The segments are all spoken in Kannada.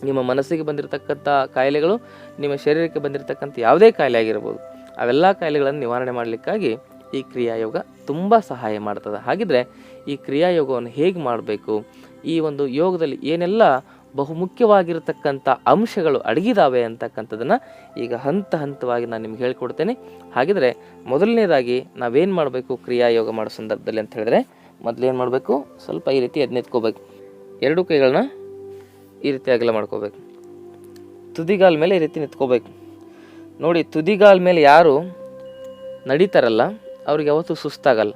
ನಿಮ್ಮ ಮನಸ್ಸಿಗೆ ಬಂದಿರತಕ್ಕಂಥ ಕಾಯಿಲೆಗಳು, ನಿಮ್ಮ ಶರೀರಕ್ಕೆ ಬಂದಿರತಕ್ಕಂಥ ಯಾವುದೇ ಕಾಯಿಲೆ ಆಗಿರ್ಬೋದು, ಅವೆಲ್ಲ ಕಾಯಿಲೆಗಳನ್ನು ನಿವಾರಣೆ ಮಾಡಲಿಕ್ಕಾಗಿ ಈ ಕ್ರಿಯಾಯೋಗ ತುಂಬ ಸಹಾಯ ಮಾಡ್ತದೆ. ಹಾಗಿದ್ರೆ ಈ ಕ್ರಿಯಾಯೋಗವನ್ನು ಹೇಗೆ ಮಾಡಬೇಕು, ಈ ಒಂದು ಯೋಗದಲ್ಲಿ ಏನೆಲ್ಲ ಬಹುಮುಖ್ಯವಾಗಿರತಕ್ಕಂಥ ಅಂಶಗಳು ಅಡಗಿದಾವೆ ಅಂತಕ್ಕಂಥದ್ದನ್ನು ಈಗ ಹಂತ ಹಂತವಾಗಿ ನಾನು ನಿಮ್ಗೆ ಹೇಳ್ಕೊಡ್ತೇನೆ. ಹಾಗಿದ್ರೆ ಮೊದಲನೇದಾಗಿ ನಾವೇನು ಮಾಡಬೇಕು ಕ್ರಿಯಾಯೋಗ ಮಾಡೋ ಸಂದರ್ಭದಲ್ಲಿ ಅಂತ ಹೇಳಿದ್ರೆ, ಮೊದಲೇನು ಮಾಡಬೇಕು, ಸ್ವಲ್ಪ ಈ ರೀತಿ ಎದ್ದು ನಿಂತ್ಕೋಬೇಕು. ಎರಡೂ ಕೈಗಳನ್ನ ಈ ರೀತಿ ಅಗಲ ಮಾಡ್ಕೋಬೇಕು. ತುದಿಗಾಲ ಮೇಲೆ ಈ ರೀತಿ ನಿಂತ್ಕೋಬೇಕು. ನೋಡಿ, ತುದಿಗಾಲ ಮೇಲೆ ಯಾರು ನಡೀತಾರಲ್ಲ ಅವ್ರಿಗೆ ಯಾವತ್ತೂ ಸುಸ್ತಾಗಲ್ಲ,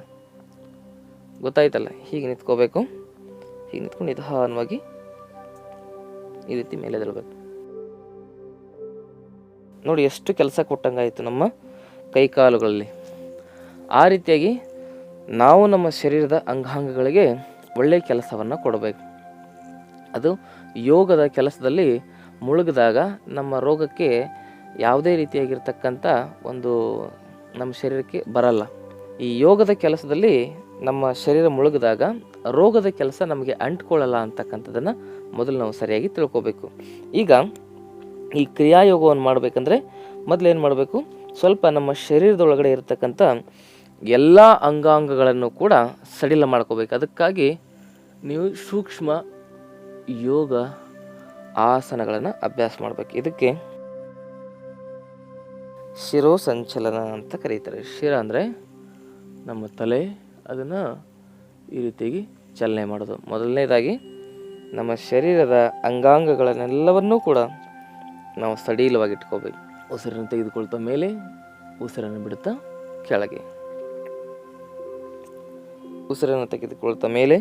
ಗೊತ್ತಾಯ್ತಲ್ಲ. ಹೀಗೆ ನಿಂತ್ಕೋಬೇಕು. ಹೀಗೆ ನಿಂತ್ಕೊಂಡು ನಿಧಾನವಾಗಿ ಈ ರೀತಿ ಮೇಲೆ ಎದ್ದೇಳಬೇಕು. ನೋಡಿ ಎಷ್ಟು ಕೆಲಸ ಕೊಟ್ಟಂಗಾಯಿತು ನಮ್ಮ ಕೈಕಾಲುಗಳಲ್ಲಿ. ಆ ರೀತಿಯಾಗಿ ನಾವು ನಮ್ಮ ಶರೀರದ ಅಂಗಾಂಗಗಳಿಗೆ ಒಳ್ಳೆಯ ಕೆಲಸವನ್ನು ಕೊಡಬೇಕು. ಅದು ಯೋಗದ ಕೆಲಸದಲ್ಲಿ ಮುಳುಗಿದಾಗ ನಮ್ಮ ರೋಗಕ್ಕೆ ಯಾವುದೇ ರೀತಿಯಾಗಿರ್ತಕ್ಕಂಥ ಒಂದು ನಮ್ಮ ಶರೀರಕ್ಕೆ ಬರಲ್ಲ. ಈ ಯೋಗದ ಕೆಲಸದಲ್ಲಿ ನಮ್ಮ ಶರೀರ ಮುಳುಗಿದಾಗ ರೋಗದ ಕೆಲಸ ನಮಗೆ ಅಂಟ್ಕೊಳ್ಳಲ್ಲ ಅಂತಕ್ಕಂಥದ್ದನ್ನು ಮೊದಲು ನಾವು ಸರಿಯಾಗಿ ತಿಳ್ಕೊಬೇಕು. ಈಗ ಈ ಕ್ರಿಯಾಯೋಗವನ್ನು ಮಾಡಬೇಕಂದ್ರೆ ಮೊದಲೇನು ಮಾಡಬೇಕು, ಸ್ವಲ್ಪ ನಮ್ಮ ಶರೀರದೊಳಗಡೆ ಇರತಕ್ಕಂಥ ಎಲ್ಲ ಅಂಗಾಂಗಗಳನ್ನು ಕೂಡ ಸಡಿಲ ಮಾಡ್ಕೋಬೇಕು. ಅದಕ್ಕಾಗಿ ನೀವು ಸೂಕ್ಷ್ಮ ಯೋಗ ಆಸನಗಳನ್ನು ಅಭ್ಯಾಸ ಮಾಡಬೇಕು. ಇದಕ್ಕೆ ಶಿರೋಸಂಚಲನ ಅಂತ ಕರೀತಾರೆ. ಶಿರ ಅಂದರೆ ನಮ್ಮ ತಲೆ, ಅದನ್ನು ಈ ರೀತಿಯಾಗಿ ಚಲನೆ ಮಾಡೋದು. ಮೊದಲನೇದಾಗಿ ನಮ್ಮ ಶರೀರದ ಅಂಗಾಂಗಗಳನ್ನೆಲ್ಲವನ್ನೂ ಕೂಡ ನಾವು ಸಡಿಲವಾಗಿ ಇಟ್ಕೋಬೇಕು. ಉಸಿರನ್ನು ತೆಗೆದುಕೊಳ್ತಾ ಮೇಲೆ, ಉಸಿರನ್ನು ಬಿಡುತ್ತಾ ಕೆಳಗೆ, ಉಸಿರನ್ನು ತೆಗೆದುಕೊಳ್ತಾ ಮೇಲೆ,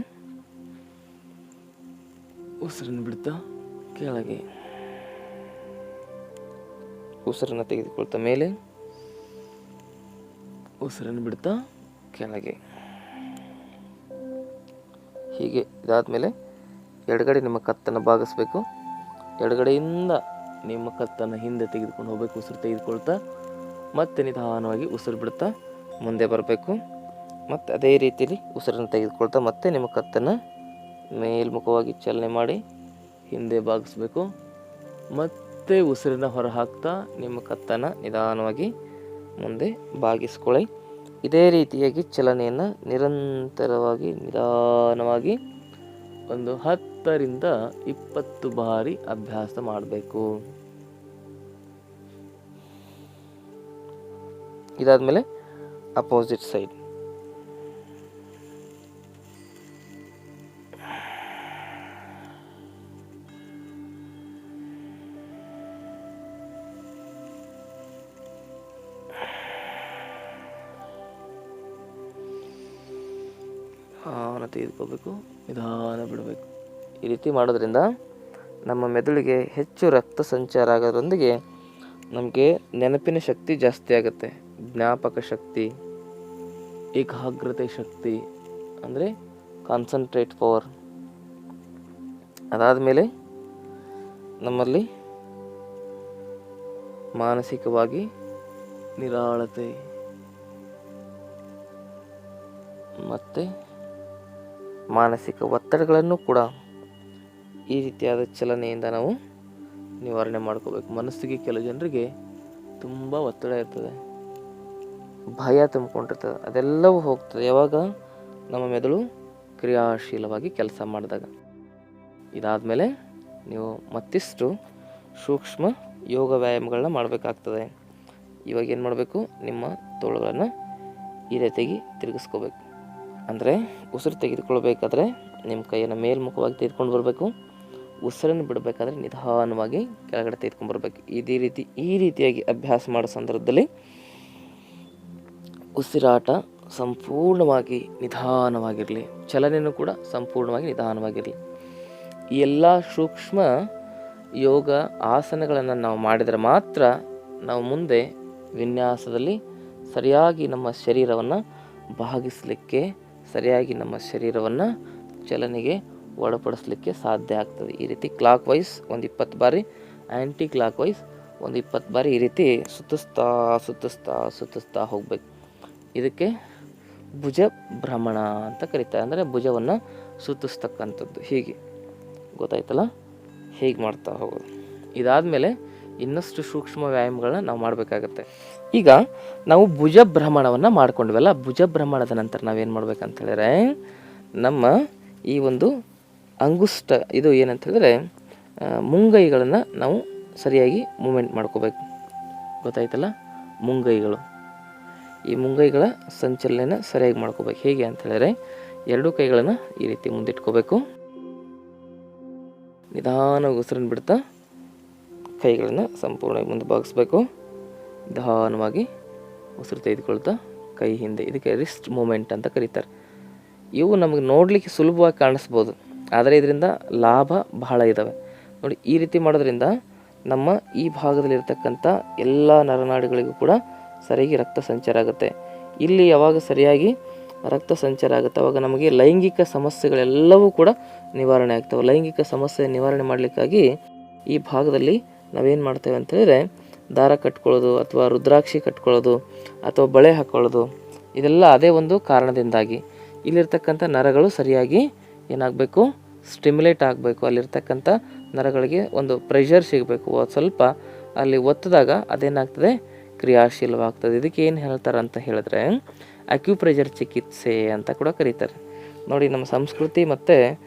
ಉಸಿರನ್ನು ಬಿಡುತ್ತಾ ಕೆಳಗೆ, ಉಸಿರನ್ನು ತೆಗೆದುಕೊಳ್ತಾ ಮೇಲೆ, ಉಸಿರನ್ನು ಬಿಡುತ್ತಾ ಕೆಳಗೆ. ಹೀಗೆ ಇದಾದಮೇಲೆ ಎಡಗಡೆ ನಿಮ್ಮ ಕತ್ತನ್ನು ಭಾಗಿಸ್ಬೇಕು. ಎಡಗಡೆಯಿಂದ ನಿಮ್ಮ ಕತ್ತನ್ನು ಹಿಂದೆ ತೆಗೆದುಕೊಂಡು ಹೋಗಬೇಕು. ಉಸಿರು ತೆಗೆದುಕೊಳ್ತಾ ಮತ್ತೆ ನಿಧಾನವಾಗಿ ಉಸಿರು ಬಿಡುತ್ತಾ ಮುಂದೆ ಬರಬೇಕು. ಮತ್ತು ಅದೇ ರೀತಿಯಲ್ಲಿ ಉಸಿರನ್ನು ತೆಗೆದುಕೊಳ್ತಾ ಮತ್ತೆ ನಿಮ್ಮ ಕತ್ತನ್ನು ಮೇಲ್ಮುಖವಾಗಿ ಚಲನೆ ಮಾಡಿ ಹಿಂದೆ ಭಾಗಿಸ್ಬೇಕು. ಮತ್ತೆ ಉಸಿರನ್ನ ಹೊರ ಹಾಕ್ತಾ ನಿಮ್ಮ ಕತ್ತನ್ನು ನಿಧಾನವಾಗಿ ಮುಂದೆ ಬಾಗಿಸ್ಕೊಳ್ಳಿ. ಇದೇ ರೀತಿಯಾಗಿ ಚಲನೆಯನ್ನು ನಿರಂತರವಾಗಿ ನಿಧಾನವಾಗಿ ಒಂದು 10 ರಿಂದ 20 ಬಾರಿ ಅಭ್ಯಾಸ ಮಾಡಬೇಕು. ಇದಾದ್ಮೇಲೆ ಅಪೋಸಿಟ್ ಸೈಡ್. ತೆಗೆದುಕೋಬೇಕು, ನಿಧಾನ ಬಿಡಬೇಕು. ಈ ರೀತಿ ಮಾಡೋದ್ರಿಂದ ನಮ್ಮ ಮೆದುಳಿಗೆ ಹೆಚ್ಚು ರಕ್ತ ಸಂಚಾರ ಆಗೋದ್ರೊಂದಿಗೆ ನಮಗೆ ನೆನಪಿನ ಶಕ್ತಿ ಜಾಸ್ತಿ ಆಗುತ್ತೆ. ಜ್ಞಾಪಕ ಶಕ್ತಿ, ಏಕಾಗ್ರತೆ ಶಕ್ತಿ ಅಂದರೆ ಕಾನ್ಸಂಟ್ರೇಟ್ ಪವರ್. ಅದಾದಮೇಲೆ ನಮ್ಮಲ್ಲಿ ಮಾನಸಿಕವಾಗಿ ನಿರಾಳತೆ ಮತ್ತು ಮಾನಸಿಕ ಒತ್ತಡಗಳನ್ನು ಕೂಡ ಈ ರೀತಿಯಾದ ಚಲನೆಯಿಂದ ನಾವು ನಿವಾರಣೆ ಮಾಡ್ಕೋಬೇಕು. ಮನಸ್ಸಿಗೆ ಕೆಲವು ಜನರಿಗೆ ತುಂಬ ಒತ್ತಡ ಇರ್ತದೆ, ಭಯ ತುಂಬಿಕೊಂಡಿರ್ತದೆ, ಅದೆಲ್ಲವೂ ಹೋಗ್ತದೆ ಯಾವಾಗ ನಮ್ಮ ಮೆದುಳು ಕ್ರಿಯಾಶೀಲವಾಗಿ ಕೆಲಸ ಮಾಡಿದಾಗ. ಇದಾದಮೇಲೆ ನೀವು ಮತ್ತಿಷ್ಟು ಸೂಕ್ಷ್ಮ ಯೋಗ ವ್ಯಾಯಾಮಗಳನ್ನ ಮಾಡಬೇಕಾಗ್ತದೆ. ಇವಾಗ ಏನು ಮಾಡಬೇಕು, ನಿಮ್ಮ ತೋಳುಗಳನ್ನು ಈ ರೀತಿಯಾಗಿ ತಿರುಗಿಸ್ಕೋಬೇಕು. ಅಂದರೆ ಉಸಿರು ತೆಗೆದುಕೊಳ್ಬೇಕಾದ್ರೆ ನಿಮ್ಮ ಕೈಯನ್ನು ಮೇಲ್ಮುಖವಾಗಿ ತೆಗೆದುಕೊಂಡು ಬರಬೇಕು. ಉಸಿರನ್ನು ಬಿಡಬೇಕಾದ್ರೆ ನಿಧಾನವಾಗಿ ಕೆಳಗಡೆ ತೆಗೆದುಕೊಂಡು ಬರಬೇಕು. ಈ ರೀತಿಯಾಗಿ ಅಭ್ಯಾಸ ಮಾಡೋ ಸಂದರ್ಭದಲ್ಲಿ ಉಸಿರಾಟ ಸಂಪೂರ್ಣವಾಗಿ ನಿಧಾನವಾಗಿರಲಿ, ಚಲನೆಯೂ ಕೂಡ ಸಂಪೂರ್ಣವಾಗಿ ನಿಧಾನವಾಗಿರಲಿ. ಈ ಎಲ್ಲ ಸೂಕ್ಷ್ಮ ಯೋಗ ಆಸನಗಳನ್ನು ನಾವು ಮಾಡಿದರೆ ಮಾತ್ರ ನಾವು ಮುಂದೆ ವಿನ್ಯಾಸದಲ್ಲಿ ಸರಿಯಾಗಿ ನಮ್ಮ ಶರೀರವನ್ನು ಭಾಗಿಸಲಿಕ್ಕೆ, ಸರಿಯಾಗಿ ನಮ್ಮ ಶರೀರವನ್ನು ಚಲನೆಗೆ ಒಳಪಡಿಸಲಿಕ್ಕೆ ಸಾಧ್ಯ ಆಗ್ತದೆ. ಈ ರೀತಿ ಕ್ಲಾಕ್ ವೈಸ್ ಒಂದು 20 ಬಾರಿ, ಆ್ಯಂಟಿ ಕ್ಲಾಕ್ ವೈಸ್ ಒಂದು 20 ಬಾರಿ ಈ ರೀತಿ ಸುತ್ತಿಸ್ತಾ ಹೋಗಬೇಕು. ಇದಕ್ಕೆ ಭುಜ ಭ್ರಮಣ ಅಂತ ಕರೀತಾರೆ. ಅಂದರೆ ಭುಜವನ್ನು ಸುತ್ತಿಸ್ತಕ್ಕಂಥದ್ದು. ಹೀಗೆ ಗೊತ್ತಾಯ್ತಲ್ಲ, ಹೇಗೆ ಮಾಡ್ತಾ ಹೋಗೋದು. ಇದಾದಮೇಲೆ ಇನ್ನಷ್ಟು ಸೂಕ್ಷ್ಮ ವ್ಯಾಯಾಮಗಳನ್ನ ನಾವು ಮಾಡಬೇಕಾಗತ್ತೆ. ಈಗ ನಾವು ಭುಜ ಭ್ರಮಣವನ್ನು ಮಾಡ್ಕೊಂಡ್ವಲ್ಲ, ಭುಜ ಭ್ರಮಣದ ನಂತರ ನಾವೇನು ಮಾಡ್ಬೇಕಂತ ಹೇಳಿದ್ರೆ, ನಮ್ಮ ಈ ಒಂದು ಅಂಗುಷ್ಟ ಇದು ಏನಂತ ಹೇಳಿದ್ರೆ ಮುಂಗೈಗಳನ್ನು ನಾವು ಸರಿಯಾಗಿ ಮೂಮೆಂಟ್ ಮಾಡ್ಕೋಬೇಕು. ಗೊತ್ತಾಯ್ತಲ್ಲ, ಮುಂಗೈಗಳು, ಈ ಮುಂಗೈಗಳ ಸಂಚಲನ ಸರಿಯಾಗಿ ಮಾಡ್ಕೋಬೇಕು. ಹೇಗೆ ಅಂತ ಹೇಳಿದ್ರೆ, ಎರಡೂ ಕೈಗಳನ್ನು ಈ ರೀತಿ ಮುಂದಿಟ್ಕೋಬೇಕು. ನಿಧಾನವಾಗಿ ಉಸಿರನ್ನು ಬಿಡ್ತಾ ಕೈಗಳನ್ನು ಸಂಪೂರ್ಣವಾಗಿ ಮುಂದೆ ಬಾಗಿಸ್ಬೇಕು. ನಿಧಾನವಾಗಿ ಉಸಿರು ತೆಗೆದುಕೊಳ್ತಾ ಕೈ ಹಿಂದೆ, ಇದಕ್ಕೆ ರಿಸ್ಟ್ ಮೂಮೆಂಟ್ ಅಂತ ಕರೀತಾರೆ. ಇವು ನಮಗೆ ನೋಡಲಿಕ್ಕೆ ಸುಲಭವಾಗಿ ಕಾಣಿಸ್ಬೋದು, ಆದರೆ ಇದರಿಂದ ಲಾಭ ಬಹಳ ಇದ್ದಾವೆ. ನೋಡಿ, ಈ ರೀತಿ ಮಾಡೋದ್ರಿಂದ ನಮ್ಮ ಈ ಭಾಗದಲ್ಲಿರ್ತಕ್ಕಂಥ ಎಲ್ಲ ನರನಾಡಿಗಳಿಗೂ ಕೂಡ ಸರಿಯಾಗಿ ರಕ್ತ ಸಂಚಾರ ಆಗುತ್ತೆ. ಇಲ್ಲಿ ಯಾವಾಗ ಸರಿಯಾಗಿ ರಕ್ತ ಸಂಚಾರ ಆಗುತ್ತೆ ಅವಾಗ ನಮಗೆ ಲೈಂಗಿಕ ಸಮಸ್ಯೆಗಳೆಲ್ಲವೂ ಕೂಡ ನಿವಾರಣೆ ಆಗ್ತವೆ. ಲೈಂಗಿಕ ಸಮಸ್ಯೆ ನಿವಾರಣೆ ಮಾಡಲಿಕ್ಕಾಗಿ ಈ ಭಾಗದಲ್ಲಿ ನಾವೇನು ಮಾಡ್ತೇವೆ ಅಂತ ಹೇಳಿದ್ರೆ, ದಾರ ಕಟ್ಕೊಳ್ಳೋದು ಅಥವಾ ರುದ್ರಾಕ್ಷಿ ಕಟ್ಕೊಳ್ಳೋದು ಅಥವಾ ಬಳೆ ಹಾಕ್ಕೊಳ್ಳೋದು, ಇದೆಲ್ಲ ಅದೇ ಒಂದು ಕಾರಣದಿಂದಾಗಿ ಇಲ್ಲಿರ್ತಕ್ಕಂಥ ನರಗಳು ಸರಿಯಾಗಿ ಏನಾಗಬೇಕು, ಸ್ಟಿಮ್ಯುಲೇಟ್ ಆಗಬೇಕು. ಅಲ್ಲಿರ್ತಕ್ಕಂಥ ನರಗಳಿಗೆ ಒಂದು ಪ್ರೆಷರ್ ಸಿಗಬೇಕು. ಸ್ವಲ್ಪ ಅಲ್ಲಿ ಒತ್ತಿದಾಗ ಅದೇನಾಗ್ತದೆ, ಕ್ರಿಯಾಶೀಲವಾಗ್ತದೆ. ಇದಕ್ಕೆ ಏನು ಹೇಳ್ತಾರೆ ಅಂತ ಹೇಳಿದ್ರೆ ಅಕ್ಯುಪ್ರೆಷರ್ ಚಿಕಿತ್ಸೆ ಅಂತ ಕೂಡ ಕರೀತಾರೆ. ನೋಡಿ, ನಮ್ಮ ಸಂಸ್ಕೃತಿ ಮತ್ತು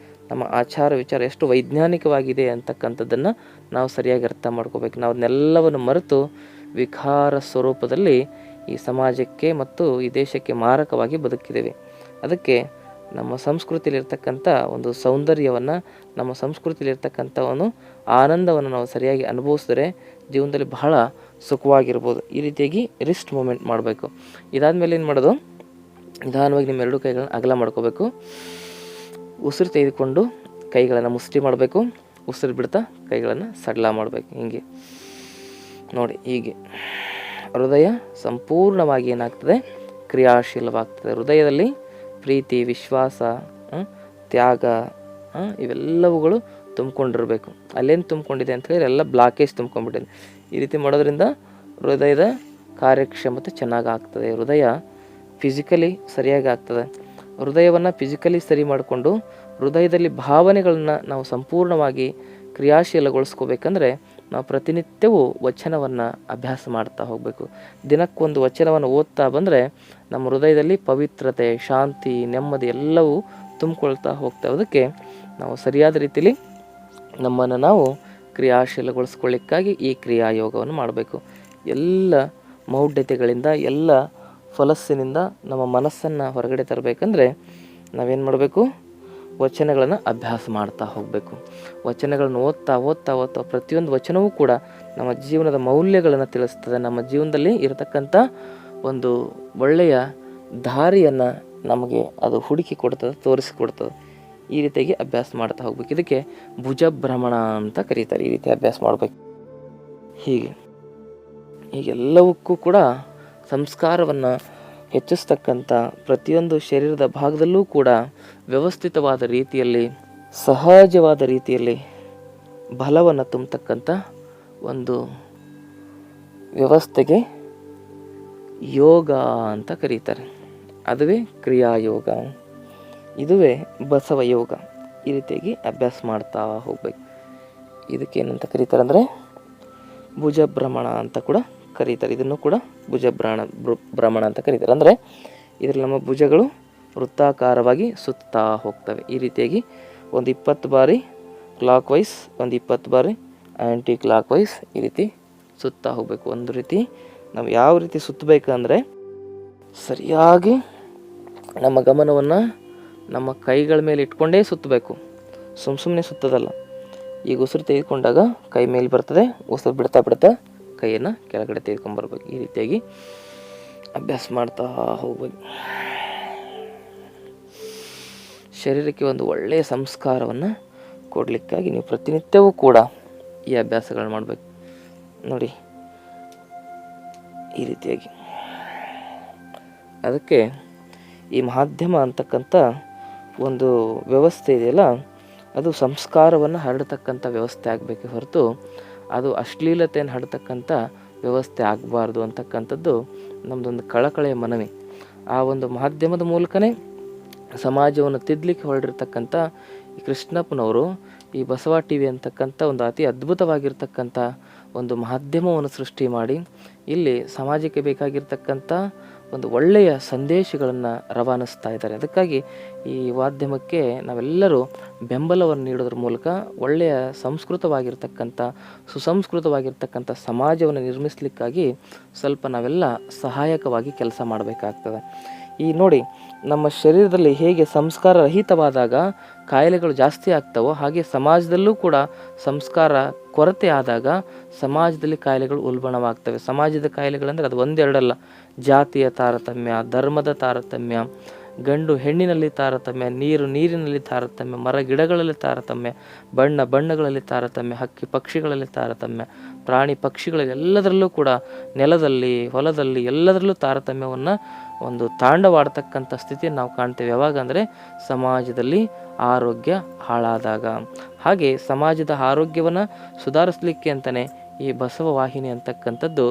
ನಮ್ಮ ಆಚಾರ ವಿಚಾರ ಎಷ್ಟು ವೈಜ್ಞಾನಿಕವಾಗಿದೆ ಅಂತಕ್ಕಂಥದ್ದನ್ನು ನಾವು ಸರಿಯಾಗಿ ಅರ್ಥ ಮಾಡ್ಕೋಬೇಕು. ನಾವು ಅದನ್ನೆಲ್ಲವನ್ನು ಮರೆತು ವಿಕಾರ ಸ್ವರೂಪದಲ್ಲಿ ಈ ಸಮಾಜಕ್ಕೆ ಮತ್ತು ಈ ದೇಶಕ್ಕೆ ಮಾರಕವಾಗಿ ಬದುಕಿದ್ದೇವೆ. ಅದಕ್ಕೆ ನಮ್ಮ ಸಂಸ್ಕೃತಿಯಲ್ಲಿರ್ತಕ್ಕಂಥ ಒಂದು ಸೌಂದರ್ಯವನ್ನು, ನಮ್ಮ ಸಂಸ್ಕೃತಿಯಲ್ಲಿರ್ತಕ್ಕಂಥ ಒಂದು ಆನಂದವನ್ನು ನಾವು ಸರಿಯಾಗಿ ಅನುಭವಿಸಿದ್ರೆ ಜೀವನದಲ್ಲಿ ಬಹಳ ಸುಖವಾಗಿರ್ಬೋದು. ಈ ರೀತಿಯಾಗಿ ರಿಸ್ಟ್ ಮೂಮೆಂಟ್ ಮಾಡಬೇಕು. ಇದಾದಮೇಲೆ ಏನು ಮಾಡೋದು, ನಿಧಾನವಾಗಿ ನಿಮ್ಮ ಎರಡು ಕೈಗಳನ್ನು ಅಗಲ ಮಾಡ್ಕೋಬೇಕು. ಉಸಿರು ತೆಗೆದುಕೊಂಡು ಕೈಗಳನ್ನು ಮುಷ್ಟಿ ಮಾಡಬೇಕು. ಉಸಿರು ಬಿಡ್ತಾ ಕೈಗಳನ್ನು ಸಡ್ಲ ಮಾಡಬೇಕು. ಹೀಗೆ ನೋಡಿ, ಹೀಗೆ ಹೃದಯ ಸಂಪೂರ್ಣವಾಗಿ ಏನಾಗ್ತದೆ, ಕ್ರಿಯಾಶೀಲವಾಗ್ತದೆ. ಹೃದಯದಲ್ಲಿ ಪ್ರೀತಿ, ವಿಶ್ವಾಸ, ತ್ಯಾಗ ಇವೆಲ್ಲವುಗಳು ತುಂಬಿಕೊಂಡಿರಬೇಕು. ಅಲ್ಲೇನು ತುಂಬಿಕೊಂಡಿದೆ ಅಂತ ಹೇಳಿದ್ರೆ ಎಲ್ಲ ಬ್ಲಾಕೇಜ್ ತುಂಬ್ಕೊಂಡ್ಬಿಟ್ಟಿದೆ. ಈ ರೀತಿ ಮಾಡೋದ್ರಿಂದ ಹೃದಯದ ಕಾರ್ಯಕ್ಷಮತೆ ಚೆನ್ನಾಗಿ ಆಗ್ತದೆ. ಹೃದಯ ಫಿಸಿಕಲಿ ಸರಿಯಾಗಿ ಆಗ್ತದೆ. ಹೃದಯವನ್ನು ಫಿಸಿಕಲಿ ಸರಿ ಮಾಡಿಕೊಂಡು ಹೃದಯದಲ್ಲಿ ಭಾವನೆಗಳನ್ನು ನಾವು ಸಂಪೂರ್ಣವಾಗಿ ಕ್ರಿಯಾಶೀಲಗೊಳಿಸ್ಕೋಬೇಕಂದ್ರೆ ನಾವು ಪ್ರತಿನಿತ್ಯವೂ ವಚನವನ್ನು ಅಭ್ಯಾಸ ಮಾಡ್ತಾ ಹೋಗಬೇಕು. ದಿನಕ್ಕೊಂದು ವಚನವನ್ನು ಓದ್ತಾ ಬಂದರೆ ನಮ್ಮ ಹೃದಯದಲ್ಲಿ ಪವಿತ್ರತೆ, ಶಾಂತಿ, ನೆಮ್ಮದಿ ಎಲ್ಲವೂ ತುಂಬಿಕೊಳ್ತಾ ಹೋಗ್ತಾ ಹೋದಕ್ಕೆ ನಾವು ಸರಿಯಾದ ರೀತಿಯಲ್ಲಿ ನಮ್ಮನ್ನು ನಾವು ಕ್ರಿಯಾಶೀಲಗೊಳಿಸ್ಕೊಳ್ಳಿಕ್ಕಾಗಿ ಈ ಕ್ರಿಯಾಯೋಗವನ್ನು ಮಾಡಬೇಕು. ಎಲ್ಲ ಮೌಢ್ಯತೆಗಳಿಂದ, ಎಲ್ಲ ಫಲಸ್ಸಿನಿಂದ ನಮ್ಮ ಮನಸ್ಸನ್ನು ಹೊರಗಡೆ ತರಬೇಕಂದ್ರೆ ನಾವೇನು ಮಾಡಬೇಕು, ವಚನಗಳನ್ನು ಅಭ್ಯಾಸ ಮಾಡ್ತಾ ಹೋಗಬೇಕು. ವಚನಗಳನ್ನು ಓದ್ತಾ ಓದ್ತಾ ಓದ್ತಾ ಪ್ರತಿಯೊಂದು ವಚನವೂ ಕೂಡ ನಮ್ಮ ಜೀವನದ ಮೌಲ್ಯಗಳನ್ನು ತಿಳಿಸ್ತದೆ. ನಮ್ಮ ಜೀವನದಲ್ಲಿ ಇರತಕ್ಕಂಥ ಒಂದು ಒಳ್ಳೆಯ ದಾರಿಯನ್ನು ನಮಗೆ ಅದು ಹುಡುಕಿ ಕೊಡ್ತದೆ, ತೋರಿಸಿಕೊಡ್ತದೆ. ಈ ರೀತಿಯಾಗಿ ಅಭ್ಯಾಸ ಮಾಡ್ತಾ ಹೋಗ್ಬೇಕು. ಇದಕ್ಕೆ ಭುಜ ಭ್ರಮಣ ಅಂತ ಕರೀತಾರೆ. ಈ ರೀತಿ ಅಭ್ಯಾಸ ಮಾಡಬೇಕು. ಹೀಗೆಲ್ಲವಕ್ಕೂ ಕೂಡ ಸಂಸ್ಕಾರವನ್ನು ಹೆಚ್ಚಿಸ್ತಕ್ಕಂಥ ಪ್ರತಿಯೊಂದು ಶರೀರದ ಭಾಗದಲ್ಲೂ ಕೂಡ ವ್ಯವಸ್ಥಿತವಾದ ರೀತಿಯಲ್ಲಿ, ಸಹಜವಾದ ರೀತಿಯಲ್ಲಿ ಬಲವನ್ನು ತುಂಬತಕ್ಕಂಥ ಒಂದು ವ್ಯವಸ್ಥೆಗೆ ಯೋಗ ಅಂತ ಕರೀತಾರೆ. ಅದುವೇ ಕ್ರಿಯಾಯೋಗ, ಇದುವೇ ಬಸವ ಯೋಗ. ಈ ರೀತಿಯಾಗಿ ಅಭ್ಯಾಸ ಮಾಡ್ತಾ ಹೋಗ್ಬೇಕು. ಇದಕ್ಕೇನಂತ ಕರೀತಾರೆ ಅಂದರೆ ಭುಜ ಭ್ರಮಣ ಅಂತ ಕೂಡ ಕರೀತಾರೆ. ಇದನ್ನು ಕೂಡ ಭ್ರಮಣ ಅಂತ ಕರೀತಾರೆ. ಅಂದರೆ ಇದರಲ್ಲಿ ನಮ್ಮ ಭುಜಗಳು ವೃತ್ತಾಕಾರವಾಗಿ ಸುತ್ತಾ ಹೋಗ್ತವೆ. ಈ ರೀತಿಯಾಗಿ ಒಂದು 20 ಬಾರಿ ಕ್ಲಾಕ್ ವೈಸ್, ಒಂದು 20 ಬಾರಿ ಆ್ಯಂಟಿ ಕ್ಲಾಕ್ ವೈಸ್ ಈ ರೀತಿ ಸುತ್ತಾ ಹೋಗಬೇಕು. ಒಂದು ರೀತಿ ನಾವು ಯಾವ ರೀತಿ ಸುತ್ತಬೇಕಂದ್ರೆ ಸರಿಯಾಗಿ ನಮ್ಮ ಗಮನವನ್ನು ನಮ್ಮ ಕೈಗಳ ಮೇಲೆ ಇಟ್ಕೊಂಡೇ ಸುತ್ತಬೇಕು. ಸುಮ್ಮನೆ ಸುತ್ತದಲ್ಲ. ಈಗ ಉಸಿರು ತೆಗೆದುಕೊಂಡಾಗ ಕೈ ಮೇಲೆ ಬರ್ತದೆ, ಉಸಿರು ಬಿಡ್ತಾ ಬಿಡ್ತಾ ಕೈಯನ್ನು ಕೆಳಗಡೆ ತೆಗೆದುಕೊಂಡ್ಬರ್ಬೇಕು. ಈ ರೀತಿಯಾಗಿ ಅಭ್ಯಾಸ ಮಾಡ್ತಾ ಹೋಗ್ಬೇಕು. ಶರೀರಕ್ಕೆ ಒಂದು ಒಳ್ಳೆಯ ಸಂಸ್ಕಾರವನ್ನು ಕೊಡಲಿಕ್ಕಾಗಿ ನೀವು ಪ್ರತಿನಿತ್ಯವೂ ಕೂಡ ಈ ಅಭ್ಯಾಸಗಳನ್ನ ಮಾಡಬೇಕು. ನೋಡಿ, ಈ ರೀತಿಯಾಗಿ. ಅದಕ್ಕೆ ಈ ಮಾಧ್ಯಮ ಅಂತಕ್ಕಂಥ ಒಂದು ವ್ಯವಸ್ಥೆ ಇದೆಯಲ್ಲ, ಅದು ಸಂಸ್ಕಾರವನ್ನು ಹರಡತಕ್ಕಂಥ ವ್ಯವಸ್ಥೆ ಆಗಬೇಕೆ ಹೊರತು ಅದು ಅಶ್ಲೀಲತೆಯನ್ನು ಹರಡ್ತಕ್ಕಂಥ ವ್ಯವಸ್ಥೆ ಆಗಬಾರ್ದು ಅಂತಕ್ಕಂಥದ್ದು ನಮ್ಮದೊಂದು ಕಳಕಳೆಯ ಮನವಿ. ಆ ಒಂದು ಮಾಧ್ಯಮದ ಮೂಲಕನೇ ಸಮಾಜವನ್ನು ತಿದ್ದಲಿಕ್ಕೆ ಹೊರಡಿರ್ತಕ್ಕಂಥ ಈ ಕೃಷ್ಣಪ್ಪನವರು ಈ ಬಸವ ಟಿ ವಿ ಅಂತಕ್ಕಂಥ ಒಂದು ಅತಿ ಅದ್ಭುತವಾಗಿರ್ತಕ್ಕಂಥ ಒಂದು ಮಾಧ್ಯಮವನ್ನು ಸೃಷ್ಟಿ ಮಾಡಿ ಇಲ್ಲಿ ಸಮಾಜಕ್ಕೆ ಬೇಕಾಗಿರ್ತಕ್ಕಂಥ ಒಂದು ಒಳ್ಳೆಯ ಸಂದೇಶಗಳನ್ನು ರವಾನಿಸ್ತಾ ಇದ್ದಾರೆ. ಅದಕ್ಕಾಗಿ ಈ ಮಾಧ್ಯಮಕ್ಕೆ ನಾವೆಲ್ಲರೂ ಬೆಂಬಲವನ್ನು ನೀಡೋದ್ರ ಮೂಲಕ ಒಳ್ಳೆಯ ಸಂಸ್ಕೃತವಾಗಿರ್ತಕ್ಕಂಥ ಸುಸಂಸ್ಕೃತವಾಗಿರ್ತಕ್ಕಂಥ ಸಮಾಜವನ್ನು ನಿರ್ಮಿಸಲಿಕ್ಕಾಗಿ ಸ್ವಲ್ಪ ನಾವೆಲ್ಲ ಸಹಾಯಕವಾಗಿ ಕೆಲಸ ಮಾಡಬೇಕಾಗ್ತದೆ. ಈ ನೋಡಿ, ನಮ್ಮ ಶರೀರದಲ್ಲಿ ಹೇಗೆ ಸಂಸ್ಕಾರ ರಹಿತವಾದಾಗ ಕಾಯಿಲೆಗಳು ಜಾಸ್ತಿ ಆಗ್ತವೋ, ಹಾಗೆ ಸಮಾಜದಲ್ಲೂ ಕೂಡ ಸಂಸ್ಕಾರ ಕೊರತೆ ಆದಾಗ ಸಮಾಜದಲ್ಲಿ ಕಾಯಿಲೆಗಳು ಉಲ್ಬಣವಾಗ್ತವೆ. ಸಮಾಜದ ಕಾಯಿಲೆಗಳಂದರೆ ಅದು ಒಂದೆರಡಲ್ಲ, ಜಾತಿಯ ತಾರತಮ್ಯ, ಧರ್ಮದ ತಾರತಮ್ಯ, ಗಂಡು ಹೆಣ್ಣಿನಲ್ಲಿ ತಾರತಮ್ಯ, ನೀರಿನಲ್ಲಿ ತಾರತಮ್ಯ, ಮರ ಗಿಡಗಳಲ್ಲಿ ತಾರತಮ್ಯ, ಬಣ್ಣಗಳಲ್ಲಿ ತಾರತಮ್ಯ, ಹಕ್ಕಿ ಪಕ್ಷಿಗಳಲ್ಲಿ ತಾರತಮ್ಯ, ಪ್ರಾಣಿ ಪಕ್ಷಿಗಳಲ್ಲಿ ಎಲ್ಲದರಲ್ಲೂ ಕೂಡ, ನೆಲದಲ್ಲಿ ಹೊಲದಲ್ಲಿ ಎಲ್ಲದರಲ್ಲೂ ತಾರತಮ್ಯವನ್ನು ಒಂದು ತಾಂಡವಾಡ್ತಕ್ಕಂಥ ಸ್ಥಿತಿಯನ್ನು ನಾವು ಕಾಣ್ತೇವೆ. ಯಾವಾಗ ಅಂದರೆ ಸಮಾಜದಲ್ಲಿ ಆರೋಗ್ಯ ಹಾಳಾದಾಗ. ಹಾಗೆ ಸಮಾಜದ ಆರೋಗ್ಯವನ್ನು ಸುಧಾರಿಸಲಿಕ್ಕೆ ಅಂತಲೇ ಈ ಬಸವ ವಾಹಿನಿ ಅಂತಕ್ಕಂಥದ್ದು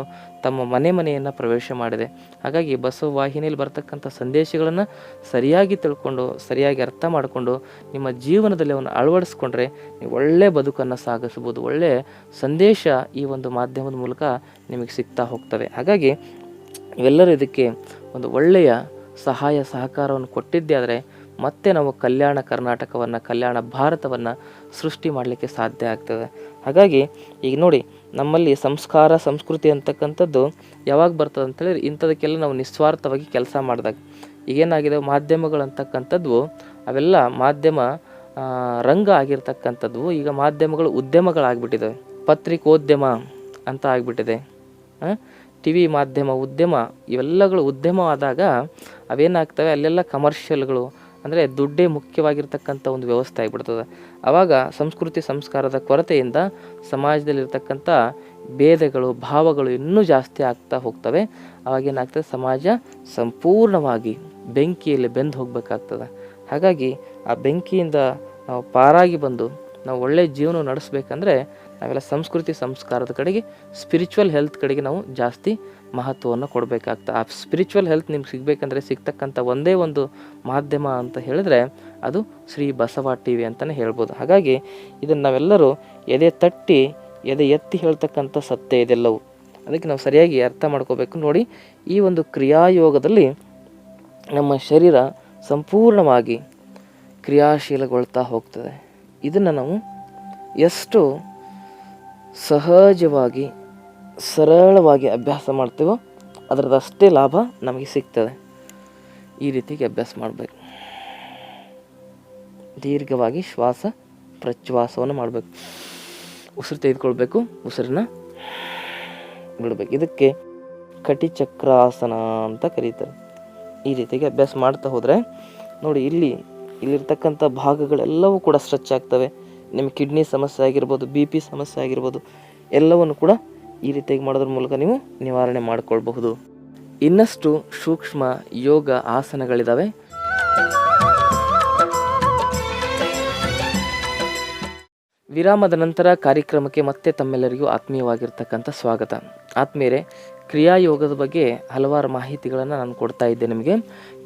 ತಮ್ಮ ಮನೆಯನ್ನು ಪ್ರವೇಶ ಮಾಡಿದೆ. ಹಾಗಾಗಿ ಬಸವ ವಾಹಿನಿಯಲ್ಲಿ ಬರ್ತಕ್ಕಂಥ ಸಂದೇಶಗಳನ್ನು ಸರಿಯಾಗಿ ತಿಳ್ಕೊಂಡು, ಸರಿಯಾಗಿ ಅರ್ಥ ಮಾಡಿಕೊಂಡು ನಿಮ್ಮ ಜೀವನದಲ್ಲಿ ಅವನ್ನು ಅಳವಡಿಸ್ಕೊಂಡ್ರೆ ನೀವು ಒಳ್ಳೆಯ ಬದುಕನ್ನು ಸಾಗಿಸ್ಬೋದು. ಒಳ್ಳೆಯ ಸಂದೇಶ ಈ ಒಂದು ಮಾಧ್ಯಮದ ಮೂಲಕ ನಿಮಗೆ ಸಿಗ್ತಾ ಹೋಗ್ತವೆ. ಹಾಗಾಗಿ ಇವೆಲ್ಲರೂ ಇದಕ್ಕೆ ಒಂದು ಒಳ್ಳೆಯ ಸಹಾಯ ಸಹಕಾರವನ್ನು ಕೊಟ್ಟಿದ್ದೇ ಆದರೆ ಮತ್ತೆ ನಾವು ಕಲ್ಯಾಣ ಕರ್ನಾಟಕವನ್ನು, ಕಲ್ಯಾಣ ಭಾರತವನ್ನು ಸೃಷ್ಟಿ ಮಾಡಲಿಕ್ಕೆ ಸಾಧ್ಯ ಆಗ್ತದೆ. ಹಾಗಾಗಿ ಈಗ ನೋಡಿ, ನಮ್ಮಲ್ಲಿ ಸಂಸ್ಕಾರ ಸಂಸ್ಕೃತಿ ಅಂತಕ್ಕಂಥದ್ದು ಯಾವಾಗ ಬರ್ತದೆ ಅಂತೇಳಿದ್ರೆ ಇಂಥದಕ್ಕೆಲ್ಲ ನಾವು ನಿಸ್ವಾರ್ಥವಾಗಿ ಕೆಲಸ ಮಾಡಿದಾಗ. ಈಗೇನಾಗಿದೆ, ಮಾಧ್ಯಮಗಳಂತಕ್ಕಂಥದ್ದು ಅವೆಲ್ಲ ಮಾಧ್ಯಮ ರಂಗ ಆಗಿರ್ತಕ್ಕಂಥದ್ದು ಈಗ ಮಾಧ್ಯಮಗಳು ಉದ್ಯಮಗಳಾಗ್ಬಿಟ್ಟಿದ್ದಾವೆ. ಪತ್ರಿಕೋದ್ಯಮ ಅಂತ ಆಗಿಬಿಟ್ಟಿದೆ. ಟಿ ವಿ ಮಾಧ್ಯಮ ಉದ್ಯಮ, ಇವೆಲ್ಲಗಳು ಉದ್ಯಮ ಆದಾಗ ಅವೇನಾಗ್ತವೆ, ಅಲ್ಲೆಲ್ಲ ಕಮರ್ಷಿಯಲ್ಗಳು ಅಂದರೆ ದುಡ್ಡೇ ಮುಖ್ಯವಾಗಿರ್ತಕ್ಕಂಥ ಒಂದು ವ್ಯವಸ್ಥೆ ಆಗಿಬಿಡ್ತದೆ. ಆವಾಗ ಸಂಸ್ಕೃತಿ ಸಂಸ್ಕಾರದ ಕೊರತೆಯಿಂದ ಸಮಾಜದಲ್ಲಿರ್ತಕ್ಕಂಥ ಭೇದಗಳು ಭಾವಗಳು ಇನ್ನೂ ಜಾಸ್ತಿ ಆಗ್ತಾ ಹೋಗ್ತವೆ. ಅವಾಗೇನಾಗ್ತದೆ, ಸಮಾಜ ಸಂಪೂರ್ಣವಾಗಿ ಬೆಂಕಿಯಲ್ಲಿ ಬೆಂದು ಹೋಗಬೇಕಾಗ್ತದೆ. ಹಾಗಾಗಿ ಆ ಬೆಂಕಿಯಿಂದ ನಾವು ಪಾರಾಗಿ ಬಂದು ನಾವು ಒಳ್ಳೆಯ ಜೀವನ ನಡೆಸಬೇಕಂದ್ರೆ ನಾವೆಲ್ಲ ಸಂಸ್ಕೃತಿ ಸಂಸ್ಕಾರದ ಕಡೆಗೆ, ಸ್ಪಿರಿಚುವಲ್ ಹೆಲ್ತ್ ಕಡೆಗೆ ನಾವು ಜಾಸ್ತಿ ಮಹತ್ವವನ್ನು ಕೊಡಬೇಕಾಗ್ತದೆ. ಆ ಸ್ಪಿರಿಚುವಲ್ ಹೆಲ್ತ್ ನಿಮ್ಗೆ ಸಿಗಬೇಕಂದ್ರೆ ಸಿಗ್ತಕ್ಕಂಥ ಒಂದೇ ಒಂದು ಮಾಧ್ಯಮ ಅಂತ ಹೇಳಿದ್ರೆ ಅದು ಶ್ರೀ ಬಸವ ಟಿ ವಿ ಅಂತಲೇ ಹೇಳ್ಬೋದು. ಹಾಗಾಗಿ ಇದನ್ನು ನಾವೆಲ್ಲರೂ ಎದೆ ತಟ್ಟಿ ಎದೆ ಎತ್ತಿ ಹೇಳ್ತಕ್ಕಂಥ ಸತ್ಯ ಇದೆಲ್ಲವೂ. ಅದಕ್ಕೆ ನಾವು ಸರಿಯಾಗಿ ಅರ್ಥ ಮಾಡ್ಕೋಬೇಕು. ನೋಡಿ, ಈ ಒಂದು ಕ್ರಿಯಾಯೋಗದಲ್ಲಿ ನಮ್ಮ ಶರೀರ ಸಂಪೂರ್ಣವಾಗಿ ಕ್ರಿಯಾಶೀಲಗೊಳ್ತಾ ಹೋಗ್ತದೆ. ಇದನ್ನು ನಾವು ಎಷ್ಟು ಸಹಜವಾಗಿ ಸರಳವಾಗಿ ಅಭ್ಯಾಸ ಮಾಡ್ತೀವೋ ಅದರದಷ್ಟೇ ಲಾಭ ನಮಗೆ ಸಿಗ್ತದೆ. ಈ ರೀತಿಗೆ ಅಭ್ಯಾಸ ಮಾಡಬೇಕು. ದೀರ್ಘವಾಗಿ ಶ್ವಾಸ ಪ್ರಶ್ವಾಸವನ್ನು ಮಾಡಬೇಕು. ಉಸಿರು ತೆಗೆದುಕೊಳ್ಬೇಕು, ಉಸಿರನ್ನ ಬಿಡಬೇಕು. ಇದಕ್ಕೆ ಕಟಿಚಕ್ರಾಸನ ಅಂತ ಕರೀತಾರೆ. ಈ ರೀತಿಗೆ ಅಭ್ಯಾಸ ಮಾಡ್ತಾ ಹೋದರೆ ನೋಡಿ, ಇಲ್ಲಿರ್ತಕ್ಕಂಥ ಭಾಗಗಳೆಲ್ಲವೂ ಕೂಡ ಸ್ಟ್ರೆಚ್ ಆಗ್ತವೆ. ನಿಮ್ಮ ಕಿಡ್ನಿ ಸಮಸ್ಯೆ ಆಗಿರ್ಬೋದು, BP ಸಮಸ್ಯೆ ಆಗಿರ್ಬೋದು, ಎಲ್ಲವನ್ನು ಕೂಡ ಈ ರೀತಿಯಾಗಿ ಮಾಡೋದ್ರ ಮೂಲಕ ನೀವು ನಿವಾರಣೆ ಮಾಡಿಕೊಳ್ಬಹುದು. ಇನ್ನಷ್ಟು ಸೂಕ್ಷ್ಮ ಯೋಗ ಆಸನಗಳಿದ್ದಾವೆ. ವಿರಾಮದ ನಂತರ ಕಾರ್ಯಕ್ರಮಕ್ಕೆ ಮತ್ತೆ ತಮ್ಮೆಲ್ಲರಿಗೂ ಆತ್ಮೀಯವಾಗಿರ್ತಕ್ಕಂಥ ಸ್ವಾಗತ. ಆತ್ಮೀಯರೇ, ಕ್ರಿಯಾಯೋಗದ ಬಗ್ಗೆ ಹಲವಾರು ಮಾಹಿತಿಗಳನ್ನು ನಾನು ಕೊಡ್ತಾ ಇದ್ದೆ ನಿಮಗೆ.